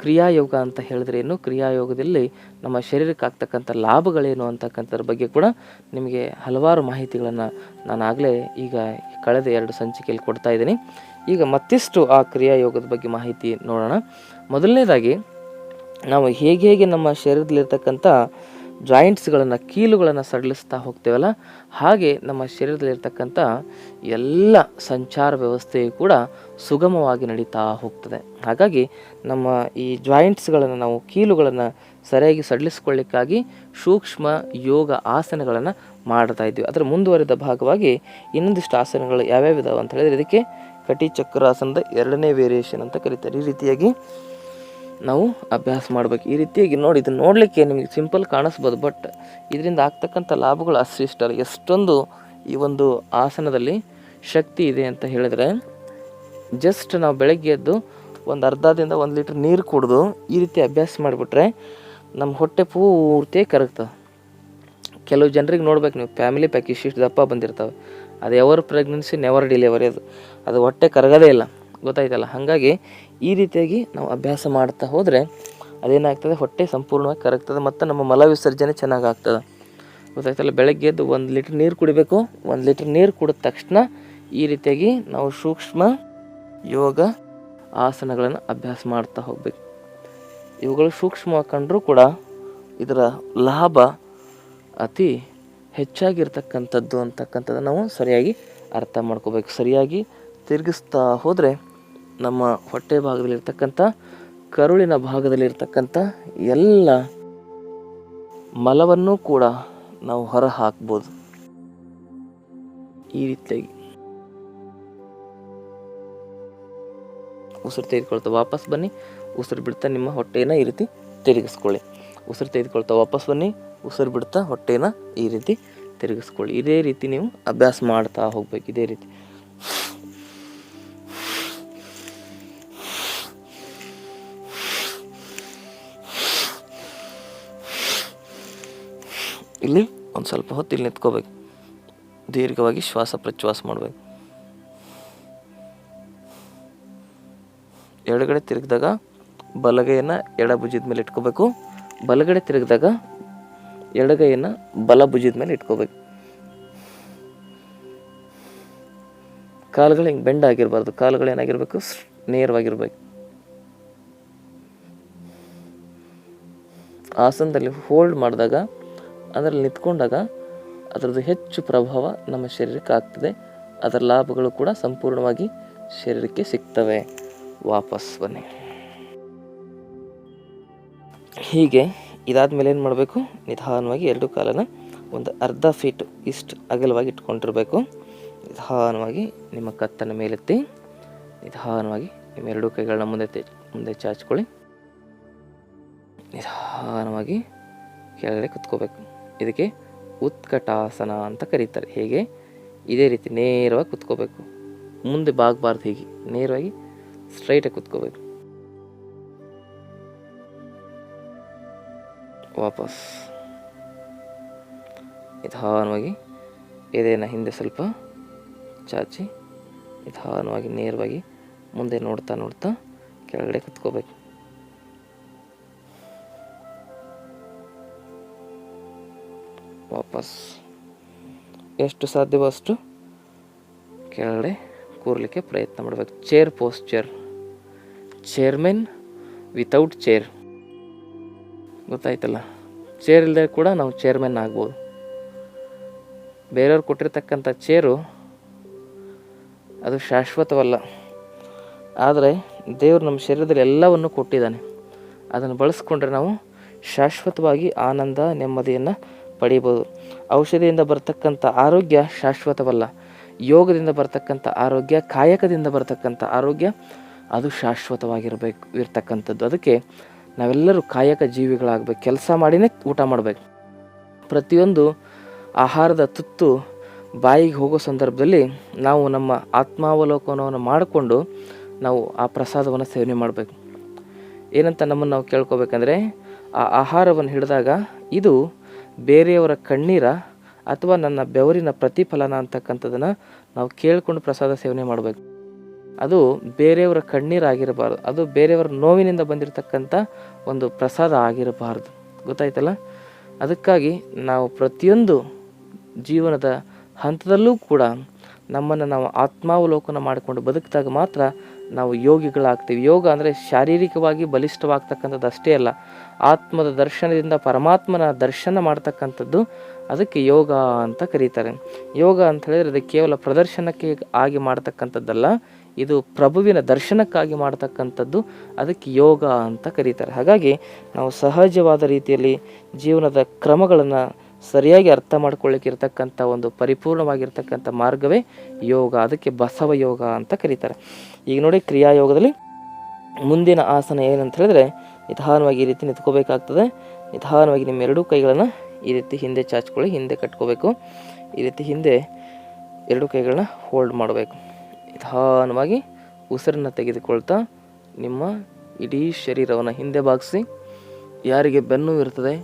ಕ್ರಿಯಾಯೋಗ ಅಂತ ಹೇಳಿದ್ರೆ ಏನು, ಕ್ರಿಯಾಯೋಗದಲ್ಲಿ ನಮ್ಮ ಶರೀರಕ್ಕೆ ಆಗ್ತಕ್ಕಂಥ ಲಾಭಗಳೇನು ಅಂತಕ್ಕಂಥದ್ರ ಬಗ್ಗೆ ಕೂಡ ನಿಮಗೆ ಹಲವಾರು ಮಾಹಿತಿಗಳನ್ನು ನಾನು ಆಗಲೇ ಈಗ ಕಳೆದ 2 ಸಂಚಿಕೆಯಲ್ಲಿ ಕೊಡ್ತಾ ಇದ್ದೀನಿ. ಈಗ ಮತ್ತಿಷ್ಟು ಆ ಕ್ರಿಯಾಯೋಗದ ಬಗ್ಗೆ ಮಾಹಿತಿ ನೋಡೋಣ. ಮೊದಲನೇದಾಗಿ ನಾವು ಹೇಗೆ ನಮ್ಮ ಶರೀರದಲ್ಲಿರ್ತಕ್ಕಂಥ ಜಾಯಿಂಟ್ಸ್ಗಳನ್ನು, ಕೀಲುಗಳನ್ನು ಸಡಿಲಿಸ್ತಾ ಹೋಗ್ತೇವಲ್ಲ, ಹಾಗೆ ನಮ್ಮ ಶರೀರದಲ್ಲಿರ್ತಕ್ಕಂಥ ಎಲ್ಲ ಸಂಚಾರ ವ್ಯವಸ್ಥೆಯು ಕೂಡ ಸುಗಮವಾಗಿ ನಡೀತಾ ಹೋಗ್ತದೆ. ಹಾಗಾಗಿ ನಮ್ಮ ಈ ಜಾಯಿಂಟ್ಸ್ಗಳನ್ನು, ನಾವು ಕೀಲುಗಳನ್ನು ಸರಿಯಾಗಿ ಸಡಿಲಿಸ್ಕೊಳ್ಳಿಕ್ಕಾಗಿ ಸೂಕ್ಷ್ಮ ಯೋಗ ಆಸನಗಳನ್ನು ಮಾಡ್ತಾ ಇದ್ವಿ. ಅದರ ಮುಂದುವರಿದ ಭಾಗವಾಗಿ ಇನ್ನೊಂದಿಷ್ಟು ಆಸನಗಳು ಯಾವ್ಯಾವ ಇದಾವೆ ಅಂತ ಹೇಳಿದ್ರೆ ಇದಕ್ಕೆ ಕಟಿಚಕ್ರಾಸನದ 2ನೇ ವೇರಿಯೇಷನ್ ಅಂತ ಕರೀತಾರೆ. ಈ ರೀತಿಯಾಗಿ ನಾವು ಅಭ್ಯಾಸ ಮಾಡಬೇಕು. ಈ ರೀತಿಯಾಗಿ ನೋಡಿ, ಇದನ್ನು ನೋಡಲಿಕ್ಕೆ ನಿಮಗೆ ಸಿಂಪಲ್ ಕಾಣಿಸ್ಬೋದು, ಬಟ್ ಇದರಿಂದ ಆಗ್ತಕ್ಕಂಥ ಲಾಭಗಳು ಅಷ್ಟಿಷ್ಟಲ್ಲ. ಎಷ್ಟೊಂದು ಈ ಒಂದು ಆಸನದಲ್ಲಿ ಶಕ್ತಿ ಇದೆ ಅಂತ ಹೇಳಿದ್ರೆ, ಜಸ್ಟ್ ನಾವು ಬೆಳಗ್ಗೆ ಎದ್ದು ಒಂದು ಅರ್ಧದಿಂದ 1 ಲೀಟ್ರ್ ನೀರು ಕುಡಿದು ಈ ರೀತಿ ಅಭ್ಯಾಸ ಮಾಡಿಬಿಟ್ರೆ ನಮ್ಮ ಹೊಟ್ಟೆ ಪೂರ್ತಿ ಕರಗ್ತದೆ. ಕೆಲವು ಜನರಿಗೆ ನೋಡ್ಬೇಕು ನೀವು, ಫ್ಯಾಮಿಲಿ ಪ್ಯಾಕ್ ಇಷ್ಟಿಷ್ಟು ದಪ್ಪ ಬಂದಿರ್ತವೆ. ಅದು ಎವರ್ ಪ್ರೆಗ್ನೆನ್ಸಿ ನೆವರ್ ಡಿಲಿವರಿ, ಅದು ಹೊಟ್ಟೆ ಕರಗೋದೇ ಇಲ್ಲ, ಗೊತ್ತಾಯ್ತಲ್ಲ. ಹಾಗಾಗಿ ಈ ರೀತಿಯಾಗಿ ನಾವು ಅಭ್ಯಾಸ ಮಾಡ್ತಾ ಹೋದರೆ ಅದೇನಾಗ್ತದೆ, ಹೊಟ್ಟೆ ಸಂಪೂರ್ಣವಾಗಿ ಕರಗ್ತದೆ ಮತ್ತು ನಮ್ಮ ಮಲ ವಿಸರ್ಜನೆ ಚೆನ್ನಾಗಾಗ್ತದೆ. ಗೊತ್ತಾಯ್ತಲ್ಲ. ಬೆಳಗ್ಗೆ ಎದ್ದು 1 ಲೀಟ್ರ್ ನೀರು ಕುಡಿಬೇಕು. 1 ಲೀಟ್ರ್ ನೀರು ಕುಡಿದ ತಕ್ಷಣ ಈ ರೀತಿಯಾಗಿ ನಾವು ಸೂಕ್ಷ್ಮ ಯೋಗ ಆಸನಗಳನ್ನು ಅಭ್ಯಾಸ ಮಾಡ್ತಾ ಹೋಗ್ಬೇಕು. ಇವುಗಳು ಸೂಕ್ಷ್ಮವಾಗಿ ಕಂಡರೂ ಕೂಡ ಇದರ ಲಾಭ ಅತಿ ಹೆಚ್ಚಾಗಿರ್ತಕ್ಕಂಥದ್ದು ಅಂತಕ್ಕಂಥದ್ದು ನಾವು ಸರಿಯಾಗಿ ಅರ್ಥ ಮಾಡ್ಕೋಬೇಕು. ಸರಿಯಾಗಿ ತಿರುಗಿಸ್ತಾ ಹೋದರೆ ನಮ್ಮ ಹೊಟ್ಟೆ ಭಾಗದಲ್ಲಿರ್ತಕ್ಕಂಥ ಕರುಳಿನ ಭಾಗದಲ್ಲಿರ್ತಕ್ಕಂಥ ಎಲ್ಲ ಮಲವನ್ನು ಕೂಡ ನಾವು ಹೊರ ಹಾಕ್ಬೋದು. ಈ ರೀತಿಯಾಗಿ ಉಸಿರು ತೆಗೆದುಕೊಳ್ತಾ ವಾಪಸ್ ಬನ್ನಿ. ಉಸಿರು ಬಿಡ್ತಾ ನಿಮ್ಮ ಹೊಟ್ಟೆಯನ್ನು ಈ ರೀತಿ ತಿರುಗಿಸ್ಕೊಳ್ಳಿ. ಉಸಿರು ತೆಗೆದುಕೊಳ್ತಾ ವಾಪಸ್ ಬನ್ನಿ. ಉಸಿರು ಬಿಡ್ತಾ ಹೊಟ್ಟೆನ ಈ ರೀತಿ ತಿರುಗಿಸ್ಕೊಳ್ಳಿ. ಇದೇ ರೀತಿ ನೀವು ಅಭ್ಯಾಸ ಮಾಡ್ತಾ ಹೋಗ್ಬೇಕು. ಇದೇ ರೀತಿ ಇಲ್ಲಿ ಒಂದು ಸ್ವಲ್ಪ ಹೊತ್ತು ಇಲ್ಲಿ ನಿಂತ್ಕೋಬೇಕು. ದೀರ್ಘವಾಗಿ ಶ್ವಾಸ ಪ್ರಶ್ವಾಸ ಮಾಡಬೇಕು. ಎಡಗಡೆ ತಿರುಗಿದಾಗ ಬಲಗೈಯನ್ನು ಎಡ ಭುಜದ ಮೇಲೆ ಇಟ್ಕೋಬೇಕು. ಬಲಗಡೆ ತಿರುಗಿದಾಗ ಎಡಗೈಯನ್ನು ಬಲ ಭುಜದ ಮೇಲೆ ಇಟ್ಕೋಬೇಕು. ಕಾಲುಗಳು ಹಿಂಗೆ ಬೆಂಡ್ ಆಗಿರಬಾರ್ದು. ಕಾಲುಗಳು ಏನಾಗಿರ್ಬೇಕು, ನೇರವಾಗಿರ್ಬೇಕು. ಆಸನದಲ್ಲಿ ಹೋಲ್ಡ್ ಮಾಡಿದಾಗ, ಅದರಲ್ಲಿ ನಿಂತ್ಕೊಂಡಾಗ ಅದರದ್ದು ಹೆಚ್ಚು ಪ್ರಭಾವ ನಮ್ಮ ಶರೀರಕ್ಕೆ ಆಗ್ತದೆ. ಅದರ ಲಾಭಗಳು ಕೂಡ ಸಂಪೂರ್ಣವಾಗಿ ಶರೀರಕ್ಕೆ ಸಿಗ್ತವೆ. ವಾಪಸ್ ಬನ್ನಿ. ಹೀಗೆ ಇದಾದ ಮೇಲೆ ಏನು ಮಾಡಬೇಕು, ನಿಧಾನವಾಗಿ 2 ಕಾಲನ್ನು ಒಂದು ಅರ್ಧ ಫೀಟ್ ಇಷ್ಟು ಅಗಲವಾಗಿ ಇಟ್ಕೊಂಡಿರಬೇಕು. ನಿಧಾನವಾಗಿ ನಿಮ್ಮ ಕತ್ತನ್ನು ಮೇಲೆತ್ತಿ ನಿಧಾನವಾಗಿ ನಿಮ್ಮ 2 ಕೈಗಳನ್ನ ಮುಂದೆ ಚಾಚ್ಕೊಳ್ಳಿ. ನಿಧಾನವಾಗಿ ಕೆಳಗಡೆ ಕುತ್ಕೋಬೇಕು. ಇದಕ್ಕೆ ಉತ್ಕಟಾಸನ ಅಂತ ಕರೀತಾರೆ. ಹೇಗೆ, ಇದೇ ರೀತಿ ನೇರವಾಗಿ ಕುತ್ಕೋಬೇಕು. ಮುಂದೆ ಬಾಗಬಾರ್ದು. ಹೀಗೆ ನೇರವಾಗಿ ಸ್ಟ್ರೈಟಾಗಿ ಕುತ್ಕೋಬೇಕು. ವಾಪಸ್ ನಿಧಾನವಾಗಿ ಎದೆಯನ್ನು ಹಿಂದೆ ಸ್ವಲ್ಪ ಚಾಚಿ ನಿಧಾನವಾಗಿ ನೇರವಾಗಿ ಮುಂದೆ ನೋಡ್ತಾ ನೋಡ್ತಾ ಕೆಳಗಡೆ ಕುತ್ಕೋಬೇಕು. ವಾಪಸ್ ಎಷ್ಟು ಸಾಧ್ಯವೋ ಅಷ್ಟು ಕೆಳಗಡೆ ಕೂರಲಿಕ್ಕೆ ಪ್ರಯತ್ನ ಮಾಡಬೇಕು. Chair posture, chairman without chair. ಗೊತ್ತಾಯ್ತಲ್ಲ. ಚೇರ್ ಇಲ್ಲದೆ ಕೂಡ ನಾವು ಚೇರ್ಮೆನ್ ಆಗ್ಬೋದು. ಬೇರೆಯವ್ರು ಕೊಟ್ಟಿರ್ತಕ್ಕಂಥ ಚೇರು ಅದು ಶಾಶ್ವತವಲ್ಲ. ಆದರೆ ದೇವರು ನಮ್ಮ ಶರೀರದಲ್ಲಿ ಎಲ್ಲವನ್ನು ಕೊಟ್ಟಿದ್ದಾನೆ. ಅದನ್ನು ಬಳಸ್ಕೊಂಡ್ರೆ ನಾವು ಶಾಶ್ವತವಾಗಿ ಆನಂದ ನೆಮ್ಮದಿಯನ್ನು ಪಡೀಬೋದು. ಔಷಧಿಯಿಂದ ಬರ್ತಕ್ಕಂಥ ಆರೋಗ್ಯ ಶಾಶ್ವತವಲ್ಲ. ಯೋಗದಿಂದ ಬರ್ತಕ್ಕಂಥ ಆರೋಗ್ಯ, ಕಾಯಕದಿಂದ ಬರ್ತಕ್ಕಂಥ ಆರೋಗ್ಯ ಅದು ಶಾಶ್ವತವಾಗಿರತಕ್ಕಂಥದ್ದು. ಅದಕ್ಕೆ ನಾವೆಲ್ಲರೂ ಕಾಯಕ ಜೀವಿಗಳಾಗಬೇಕು. ಕೆಲಸ ಮಾಡಿನೇ ಊಟ ಮಾಡಬೇಕು. ಪ್ರತಿಯೊಂದು ಆಹಾರದ ತುತ್ತು ಬಾಯಿಗೆ ಹೋಗೋ ಸಂದರ್ಭದಲ್ಲಿ ನಾವು ನಮ್ಮ ಆತ್ಮಾವಲೋಕನವನ್ನು ಮಾಡಿಕೊಂಡು ನಾವು ಆ ಪ್ರಸಾದವನ್ನು ಸೇವನೆ ಮಾಡಬೇಕು. ಏನಂತ ನಮ್ಮನ್ನು ನಾವು ಕೇಳ್ಕೊಬೇಕಂದ್ರೆ, ಆ ಆಹಾರವನ್ನು ಹಿಡಿದಾಗ ಇದು ಬೇರೆಯವರ ಕಣ್ಣೀರ ಅಥವಾ ನನ್ನ ಬೆವರಿನ ಪ್ರತಿಫಲನ ಅಂತಕ್ಕಂಥದ್ದನ್ನು ನಾವು ಕೇಳಿಕೊಂಡು ಪ್ರಸಾದ ಸೇವನೆ ಮಾಡಬೇಕು. ಅದು ಬೇರೆಯವರ ಕಣ್ಣೀರಾಗಿರಬಾರ್ದು. ಅದು ಬೇರೆಯವರ ನೋವಿನಿಂದ ಬಂದಿರತಕ್ಕಂಥ ಒಂದು ಪ್ರಸಾದ ಆಗಿರಬಾರ್ದು. ಗೊತ್ತಾಯ್ತಲ್ಲ. ಅದಕ್ಕಾಗಿ ನಾವು ಪ್ರತಿಯೊಂದು ಜೀವನದ ಹಂತದಲ್ಲೂ ಕೂಡ ನಮ್ಮನ್ನು ನಾವು ಆತ್ಮಾವಲೋಕನ ಮಾಡಿಕೊಂಡು ಬದುಕಿದಾಗ ಮಾತ್ರ ನಾವು ಯೋಗಿಗಳಾಗ್ತೀವಿ. ಯೋಗ ಅಂದರೆ ಶಾರೀರಿಕವಾಗಿ ಬಲಿಷ್ಠವಾಗ್ತಕ್ಕಂಥದ್ದು ಅಷ್ಟೇ ಅಲ್ಲ, ಆತ್ಮದ ದರ್ಶನದಿಂದ ಪರಮಾತ್ಮನ ದರ್ಶನ ಮಾಡ್ತಕ್ಕಂಥದ್ದು. ಅದಕ್ಕೆ ಯೋಗ ಅಂತ ಕರೀತಾರೆ. ಯೋಗ ಅಂತ ಹೇಳಿದರೆ ಅದು ಕೇವಲ ಪ್ರದರ್ಶನಕ್ಕೆ ಆಗಿ ಮಾಡ್ತಕ್ಕಂಥದ್ದಲ್ಲ, ಇದು ಪ್ರಭುವಿನ ದರ್ಶನಕ್ಕಾಗಿ ಮಾಡ್ತಕ್ಕಂಥದ್ದು. ಅದಕ್ಕೆ ಯೋಗ ಅಂತ ಕರೀತಾರೆ. ಹಾಗಾಗಿ ನಾವು ಸಹಜವಾದ ರೀತಿಯಲ್ಲಿ ಜೀವನದ ಕ್ರಮಗಳನ್ನು ಸರಿಯಾಗಿ ಅರ್ಥ ಮಾಡ್ಕೊಳ್ಳಿಕ್ಕೆ ಇರ್ತಕ್ಕಂಥ ಒಂದು ಪರಿಪೂರ್ಣವಾಗಿರ್ತಕ್ಕಂಥ ಮಾರ್ಗವೇ ಯೋಗ. ಅದಕ್ಕೆ ಬಸವ ಯೋಗ ಅಂತ ಕರೀತಾರೆ. ಈಗ ನೋಡಿ, ಕ್ರಿಯಾಯೋಗದಲ್ಲಿ ಮುಂದಿನ ಆಸನ ಏನಂತ ಹೇಳಿದ್ರೆ, ನಿಧಾನವಾಗಿ ಈ ರೀತಿ ನಿಂತ್ಕೋಬೇಕಾಗ್ತದೆ. ನಿಧಾನವಾಗಿ ನಿಮ್ಮ 2 ಕೈಗಳನ್ನು ಈ ರೀತಿ ಹಿಂದೆ ಚಾಚ್ಕೊಳ್ಳಿ, ಹಿಂದೆ ಕಟ್ಕೋಬೇಕು. ಈ ರೀತಿ ಹಿಂದೆ 2 ಕೈಗಳನ್ನ ಹೋಲ್ಡ್ ಮಾಡಬೇಕು. ನಿಧಾನವಾಗಿ ಉಸಿರನ್ನು ತೆಗೆದುಕೊಳ್ತಾ ನಿಮ್ಮ ಇಡೀ ಶರೀರವನ್ನು ಹಿಂದೆ ಬಾಗಿಸಿ. ಯಾರಿಗೆ ಬೆನ್ನು ಇರ್ತದೆ,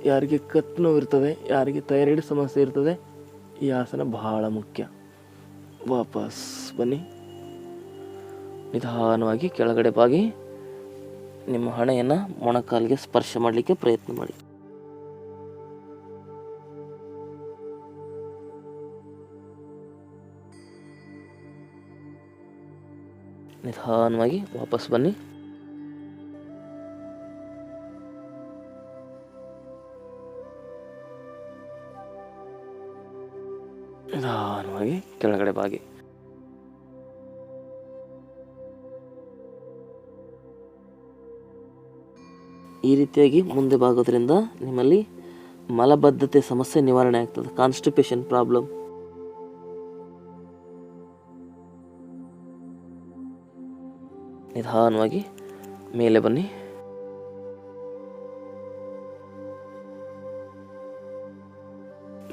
ಯಾರಿಗೆ ಕತ್ತು ನೋವು ಇರ್ತದೆ, ಯಾರಿಗೆ ಥೈರಾಯ್ಡ್ ಸಮಸ್ಯೆ ಇರ್ತದೆ, ಈ ಆಸನ ಬಹಳ ಮುಖ್ಯ. ವಾಪಸ್ ಬನ್ನಿ. ನಿಧಾನವಾಗಿ ಕೆಳಗಡೆ ಬಾಗಿ ನಿಮ್ಮ ಹಣೆಯನ್ನು ಮೊಣಕಾಲಿಗೆ ಸ್ಪರ್ಶ ಮಾಡಲಿಕ್ಕೆ ಪ್ರಯತ್ನ ಮಾಡಿ. ನಿಧಾನವಾಗಿ ವಾಪಸ್ ಬನ್ನಿ. ನಿಧಾನವಾಗಿ ಕೆಳಗಡೆ ಬಾಗಿ. ಈ ರೀತಿಯಾಗಿ ಮುಂದೆ ಬಾಗೋದ್ರಿಂದ ನಿಮ್ಮಲ್ಲಿ ಮಲಬದ್ಧತೆ ಸಮಸ್ಯೆ ನಿವಾರಣೆ ಆಗ್ತದೆ, ಕಾನ್ಸ್ಟಿಪೇಷನ್ ಪ್ರಾಬ್ಲಮ್. ನಿಧಾನವಾಗಿ ಮೇಲೆ ಬನ್ನಿ.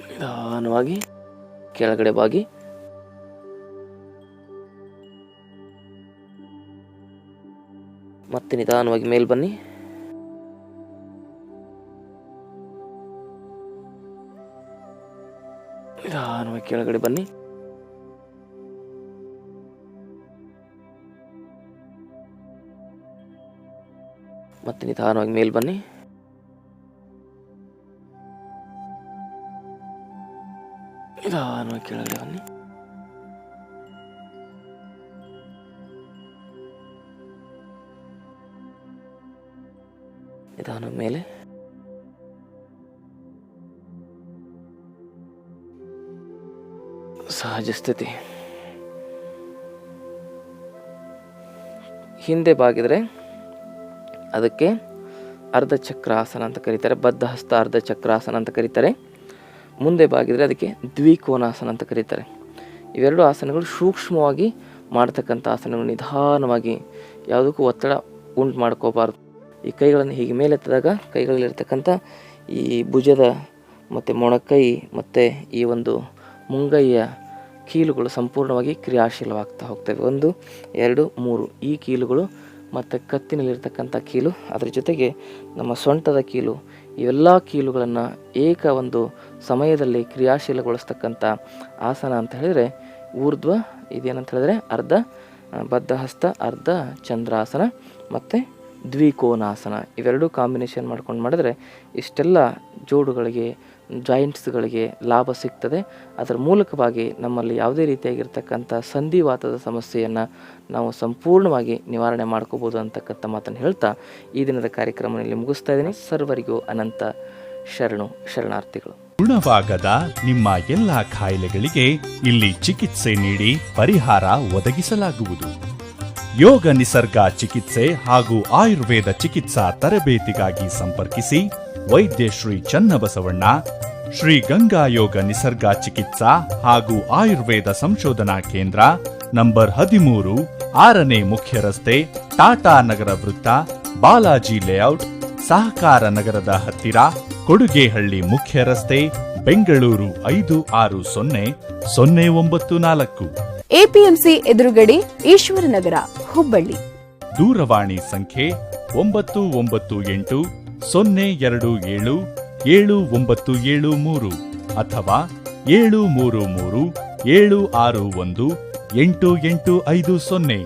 ನಿಧಾನವಾಗಿ ಕೆಳಗಡೆ ಬಾಗಿ. ಮತ್ತೆ ನಿಧಾನವಾಗಿ ಮೇಲೆ ಬನ್ನಿ. ನಿಧಾನವಾಗಿ ಕೆಳಗಡೆ ಬನ್ನಿ. ಮತ್ತೆ ನಿಧಾನವಾಗಿ ಮೇಲೆ ಬನ್ನಿ. ನಿಧಾನವಾಗಿ ಕೆಳಗಡೆ ಬನ್ನಿ. ನಿಧಾನ ಮೇಲೆ. ಸಹಜ ಸ್ಥಿತಿ. ಹಿಂದೆ ಬಾಗಿದ್ರೆ ಅದಕ್ಕೆ ಅರ್ಧ ಚಕ್ರಾಸನ ಅಂತ ಕರೀತಾರೆ, ಬದ್ಧ ಹಸ್ತ ಅರ್ಧ ಚಕ್ರಾಸನ ಅಂತ ಕರೀತಾರೆ. ಮುಂದೆ ಬಾಗಿದ್ರೆ ಅದಕ್ಕೆ ದ್ವಿಕೋನಾಸನ ಅಂತ ಕರೀತಾರೆ. ಇವೆರಡು ಆಸನಗಳು ಸೂಕ್ಷ್ಮವಾಗಿ ಮಾಡ್ತಕ್ಕಂಥ ಆಸನಗಳು. ನಿಧಾನವಾಗಿ, ಯಾವುದಕ್ಕೂ ಒತ್ತಡ ಉಂಟು ಮಾಡ್ಕೋಬಾರ್ದು. ಈ ಕೈಗಳನ್ನು ಹೀಗೆ ಮೇಲೆತ್ತಿದಾಗ ಕೈಗಳಲ್ಲಿರ್ತಕ್ಕಂಥ ಈ ಭುಜದ ಮತ್ತು ಮೊಣಕೈ ಮತ್ತು ಈ ಒಂದು ಮುಂಗೈಯ ಕೀಲುಗಳು ಸಂಪೂರ್ಣವಾಗಿ ಕ್ರಿಯಾಶೀಲವಾಗ್ತಾ ಹೋಗ್ತವೆ. 1, 2, 3 ಈ ಕೀಲುಗಳು ಮತ್ತು ಕತ್ತಿನಲ್ಲಿರ್ತಕ್ಕಂಥ ಕೀಲು, ಅದರ ಜೊತೆಗೆ ನಮ್ಮ ಸೊಂಟದ ಕೀಲು, ಇವೆಲ್ಲ ಕೀಲುಗಳನ್ನು ಏಕ ಒಂದು ಸಮಯದಲ್ಲಿ ಕ್ರಿಯಾಶೀಲಗೊಳಿಸ್ತಕ್ಕಂಥ ಆಸನ ಅಂತ ಹೇಳಿದರೆ ಊರ್ಧ್ವ, ಇದೇನಂತ ಹೇಳಿದ್ರೆ ಅರ್ಧ ಬದ್ಧಹಸ್ತ ಅರ್ಧ ಚಂದ್ರಾಸನ ಮತ್ತು ದ್ವಿಕೋನಾಸನ. ಇವೆರಡೂ ಕಾಂಬಿನೇಷನ್ ಮಾಡ್ಕೊಂಡು ಮಾಡಿದ್ರೆ ಇಷ್ಟೆಲ್ಲ ಜೋಡುಗಳಿಗೆ, ಜಾಯಿಂಟ್ಸ್ಗಳಿಗೆ ಲಾಭ ಸಿಗ್ತದೆ. ಅದರ ಮೂಲಕವಾಗಿ ನಮ್ಮಲ್ಲಿ ಯಾವುದೇ ರೀತಿಯಾಗಿರ್ತಕ್ಕಂಥ ಸಂಧಿವಾತದ ಸಮಸ್ಯೆಯನ್ನು ನಾವು ಸಂಪೂರ್ಣವಾಗಿ ನಿವಾರಣೆ ಮಾಡ್ಕೋಬೋದು ಅಂತಕ್ಕಂಥ ಮಾತನ್ನು ಹೇಳ್ತಾ ಈ ದಿನದ ಕಾರ್ಯಕ್ರಮದಲ್ಲಿ ಮುಗಿಸ್ತಾ ಇದ್ದೀನಿ. ಸರ್ವರಿಗೂ ಅನಂತ ಶರಣಾರ್ಥಿಗಳು. ಗುಣವಾಗದ ನಿಮ್ಮ ಎಲ್ಲ ಕಾಯಿಲೆಗಳಿಗೆ ಇಲ್ಲಿ ಚಿಕಿತ್ಸೆ ನೀಡಿ ಪರಿಹಾರ ಒದಗಿಸಲಾಗುವುದು. ಯೋಗ ನಿಸರ್ಗ ಚಿಕಿತ್ಸೆ ಹಾಗೂ ಆಯುರ್ವೇದ ಚಿಕಿತ್ಸಾ ತರಬೇತಿಗಾಗಿ ಸಂಪರ್ಕಿಸಿ ವೈದ್ಯ ಶ್ರೀ ಚನ್ನಬಸವಣ್ಣ, ಶ್ರೀ ಗಂಗಾ ಯೋಗ ನಿಸರ್ಗ ಚಿಕಿತ್ಸಾ ಹಾಗೂ ಆಯುರ್ವೇದ ಸಂಶೋಧನಾ ಕೇಂದ್ರ, ನಂಬರ್ 13, 6ನೇ ಮುಖ್ಯ ರಸ್ತೆ, ಟಾಟಾ ನಗರ ವೃತ್ತ, ಬಾಲಾಜಿ ಲೇಔಟ್, ಸಹಕಾರ ನಗರದ ಹತ್ತಿರ, ಕೊಡುಗೆಹಳ್ಳಿ ಮುಖ್ಯ ರಸ್ತೆ, ಬೆಂಗಳೂರು 560094. ಎಪಿಎಂಸಿ ಎದುರುಗಡೆ, ಈಶ್ವರನಗರ, ಹುಬ್ಬಳ್ಳಿ. ದೂರವಾಣಿ ಸಂಖ್ಯೆ 928-027-7973 ಅಥವಾ 733-761-8850.